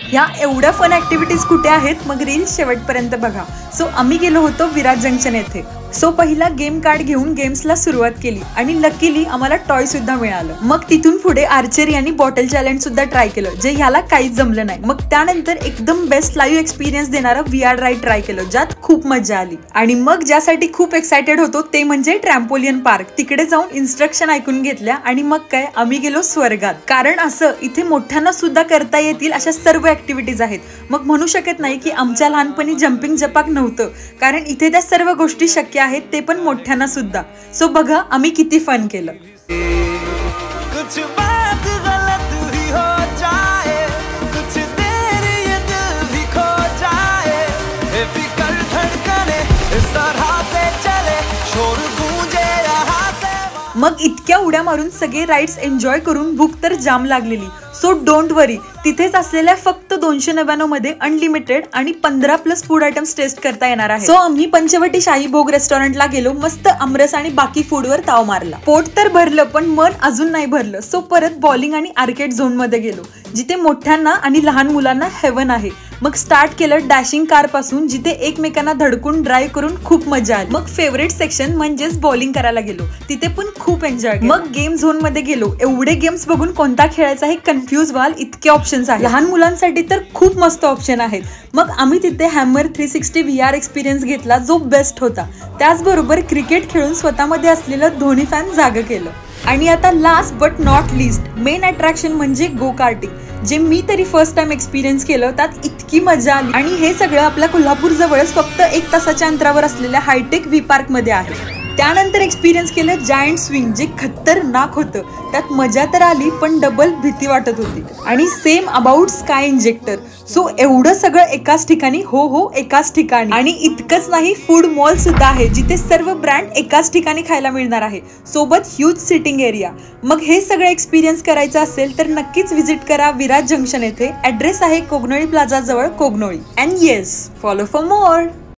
ह्या एवढ्या fun activities कुठे आहेत मग रील शेवटपर्यंत बघा। सो आम्ही गेलो होतो विराज जंक्शन येथे। सो पहिला गेम कार्ड घेऊन गेम्सला सुरुवात केली आणि लकीली आम्हाला टॉय सुद्धा मिळालं। मग तिथून पुढे आर्चरी आणि बॉटल चॅलेंज सुद्धा ट्राय केलं, जे ह्याला काहीच जमलं नाही। मग त्यानंतर एकदम बेस्ट लाईव्ह एक्सपिरियन्स देणारा VR राईड ट्राय केलं, ज्यात खूप मजा आली। आणि मग ज्यासाठी खूप एक्साइटेड होतो ते म्हणजे ट्रॅम्पोलियन पार्क। तिकडे जाऊन इन्स्ट्रक्शन ऐकून घेतल्या आणि मग काय आम्ही गेलो स्वर्गात। कारण असं इथे मोठ्यांना सुद्धा करता येतील अशा सर्व ऍक्टिव्हिटीज आहेत। मग म्हणू शकत नाही की आमच्या लहानपणी जम्पिंग जपाक नव्हतं, कारण इथे त्या सर्व गोष्टी शक्य आहेत, ते पण मोठ्यांना सुद्धा। सो बघा आम्ही किती फन केलं। मग इतक्या उड्या मारून सगळे राईड्स एन्जॉय करून भूक तर जाम लागलेली। सो डोंट वरी, तिथेच असलेल्या फक्त 299 मध्ये अनलिमिटेड आणि 15+ फूड आयटम्स टेस्ट करता येणार आहे। सो आम्ही पंचवटी शाही भोग रेस्टॉरंटला गेलो, मस्त आमरस आणि बाकी फूडवर ताव मारला। पोट तर भरलं पण मन अजून नाही भरलं। सो परत बॉलिंग आणि आर्केड झोन मध्ये गेलो, जिथे मोठ्यांना आणि लहान मुलांना हेवन आहे। मग स्टार्ट केलं डॅशिंग कार पासून, जिथे एकमेकांना धडकून ड्राइव्ह करून खूप मजा आली। मग फेवरेट सेक्शन म्हणजेच बॉलिंग करायला गेलो, तिथे पण खूप एन्जॉय केलं। मग गेम झोन मध्ये गेलो, एवढे गेम्स बघून कोणता खेळायचा हे कन्फ्युज व्हाल, इतके ऑप्शन्स आहेत। लहान मुलांसाठी तर खूप मस्त ऑप्शन आहेत। मग आम्ही तिथे हॅमर 360 VR एक्सपिरियन्स घेतला, जो बेस्ट होता। त्याचबरोबर क्रिकेट खेळून स्वतःमध्ये असलेलं धोनी फॅन जाग केलं। आणि आता last but not list, main attraction म्हणजे गो कार्टिंग, जे मी तरी फर्स्ट टाइम एक्सपिरियन्स केलं। त्यात इतकी मजा आली। आणि हे सगळं आपल्या कोल्हापूर जवळच फक्त 1 तासाच्या अंतरावर असलेल्या हायटेक V पार्क मध्ये आहे। त्यानंतर एक्सपिरियन्स केलं जायंट स्विंग, जे खतरनाक होतं। त्यात मजा तर आली पण डबल भीती वाटत होती। आणि same about sky injector. So एवढं सगळं एकाच ठिकाणी, हो एकाच ठिकाणी। आणि इतकंच नाही, फूड मॉल सुद्धा आहे, जिथे सर्व ब्रँड एकाच ठिकाणी खायला मिळणार आहे, सोबत ह्यूज सिटिंग एरिया। मग हे सगळं एक्सपिरियन्स करायचं असेल तर नक्कीच व्हिजिट करा विराज जंक्शन येथे। ऍड्रेस आहे कोगनोळी प्लाझा जवळ Kognoli. And yes, follow for more.